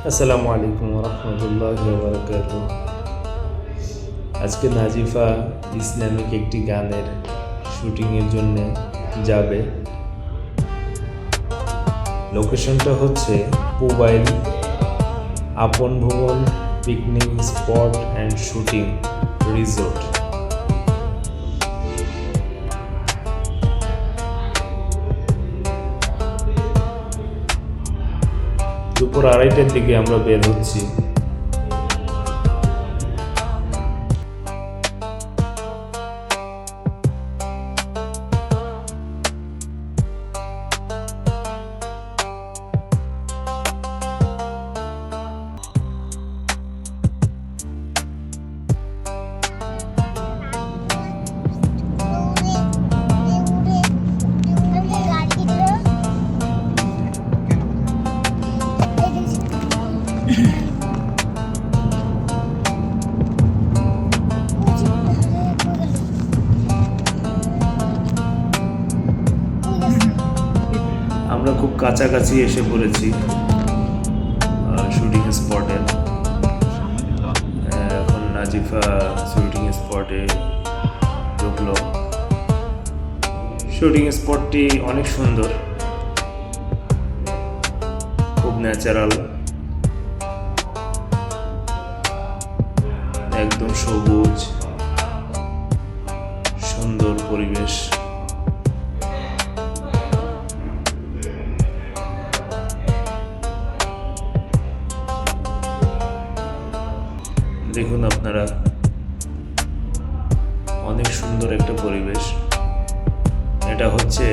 আসসালামু আলাইকুম রহমতুল্লাহি ওয়া বারাকাতুহু। আজকে নাজিফা ইসলামিক একটি গানের শুটিংয়ের জন্য যাবে। লোকেশনটা হচ্ছে Pubail Apon Bhubon picnic spot and shooting resort. দুপুর 2:30টার দিকে আমরা বের হচ্ছি। আমরা খুব কাছাকাছি এসে পড়েছি শুটিং স্পটে। এখন নাজিফা শুটিং স্পটে ঢুকলো। শুটিং স্পটটি অনেক সুন্দর, খুব ন্যাচারাল, একদম সবুজ সুন্দর পরিবেশ। দেখুন আপনারা, অনেক সুন্দর একটা পরিবেশ। এটা হচ্ছে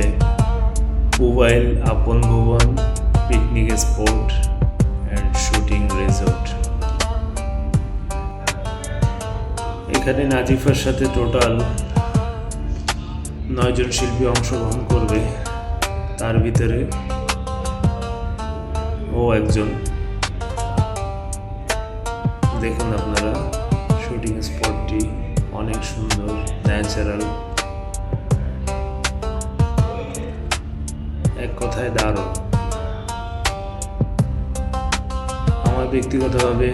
Pubail Apon Bhubon picnic spot and shooting resort. এখানে নাজিফার সাথে টোটাল 9 জন শিল্পী অংশগ্রহণ করবে, তার ভিতরে ও একজন। দেখুন আপনারা, শুটিং স্পটটি অনেক সুন্দর, ন্যাচারাল, এক কথায় দারুণ। আমার ব্যক্তিগতভাবে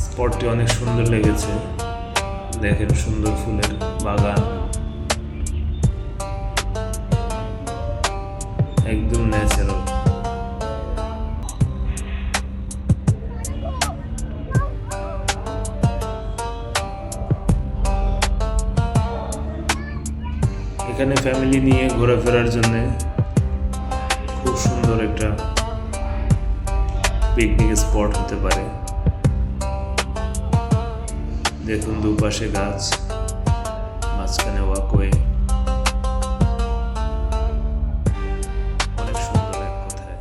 স্পটটি অনেক সুন্দর লেগেছে। দেখেন, সুন্দর ফুলের বাগান, একদম ন্যাচারাল। এখানে ফ্যামিলি নিয়ে ঘোরাফেরার জন্য খুব সুন্দর একটা পিকনিক স্পট হতে পারে। দেখুন, দুপাশে গাছ, মাঝখানে ওয়াকওয়ে, অনেক সুন্দর এক কথায়।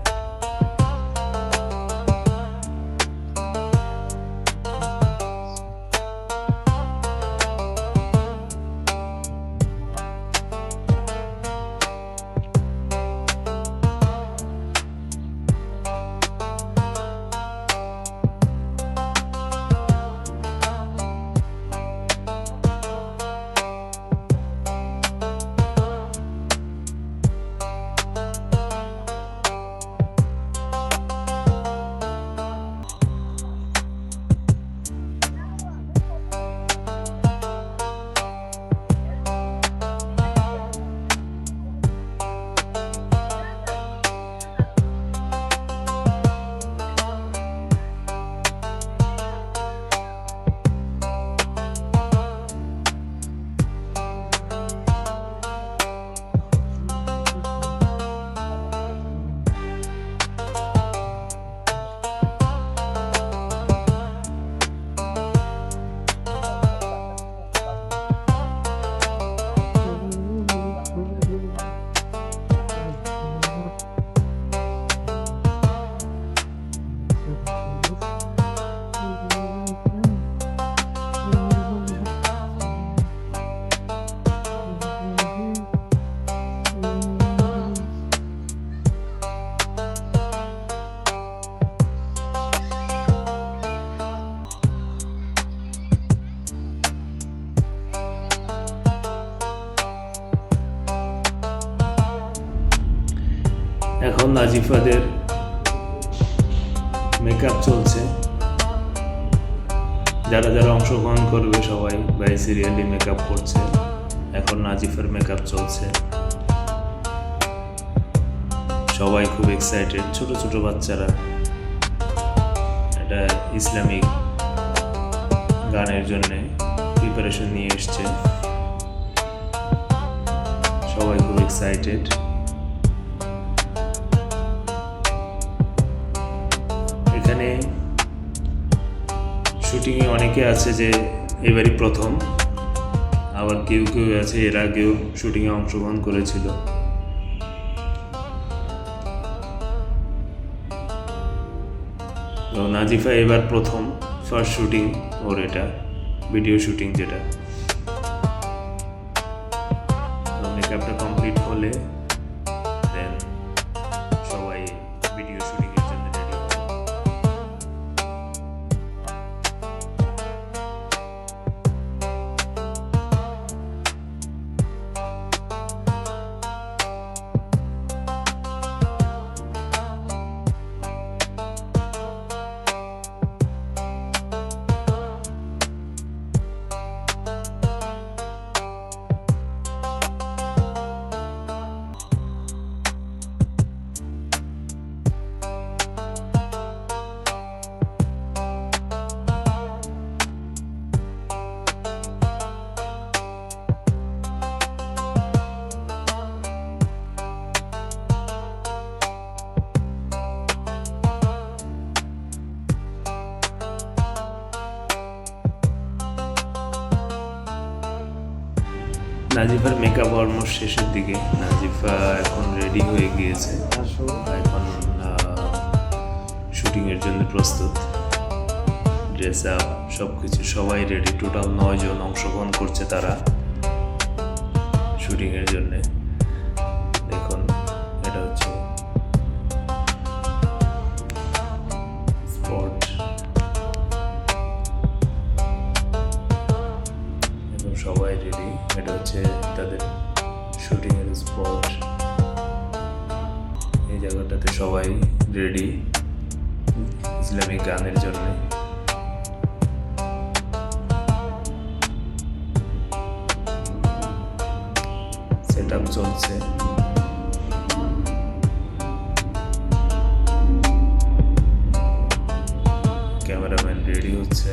এখন নাজিফাদের মেকআপ চলছে, যারা যারা অংশগ্রহণ করবে সবাই বাই সিরিয়ালি মেকআপ করছে। এখন নাজিফের মেকআপ চলছে, সবাই খুব এক্সাইটেড, ছোট ছোট বাচ্চারা। এটা ইসলামিক গানের জন্যে প্রিপারেশন নিয়ে এসছে, সবাই খুব এক্সাইটেড। এখানে শুটিংয়ে অনেকে আছে যে এবারই প্রথম, আবার কেউ কেউ আছে এর আগেও শুটিংয়ে অংশগ্রহণ করেছিল। তো নাজিফা এবার প্রথম ফার্স্ট শুটিং ওর, এটা ভিডিও শুটিং যেটা। মেকআপটা কমপ্লিট হলে দেন সবাই ভিডিও শুটিংয়ের জন্য রেডি হবে। নাজিফার মেকআপ অলমোস্ট শেষের দিকে। নাজিফা এখন রেডি হয়ে গিয়েছে, এখন শুটিংয়ের জন্য প্রস্তুত। ড্রেস আপ সব কিছু সবাই রেডি, টোটাল 9 জন অংশগ্রহণ করছে তারা শুটিংয়ের জন্যে। দেখুন এটা হচ্ছে স্পট, এখন সবাই রেডি। এটা হচ্ছে তাদের শুটিংয়ের স্পট, এই জায়গাটাতে সবাই রেডি ইসলামিক গানের জন্য। সেট আপ চলছে, ক্যামেরাম্যান রেডি হচ্ছে।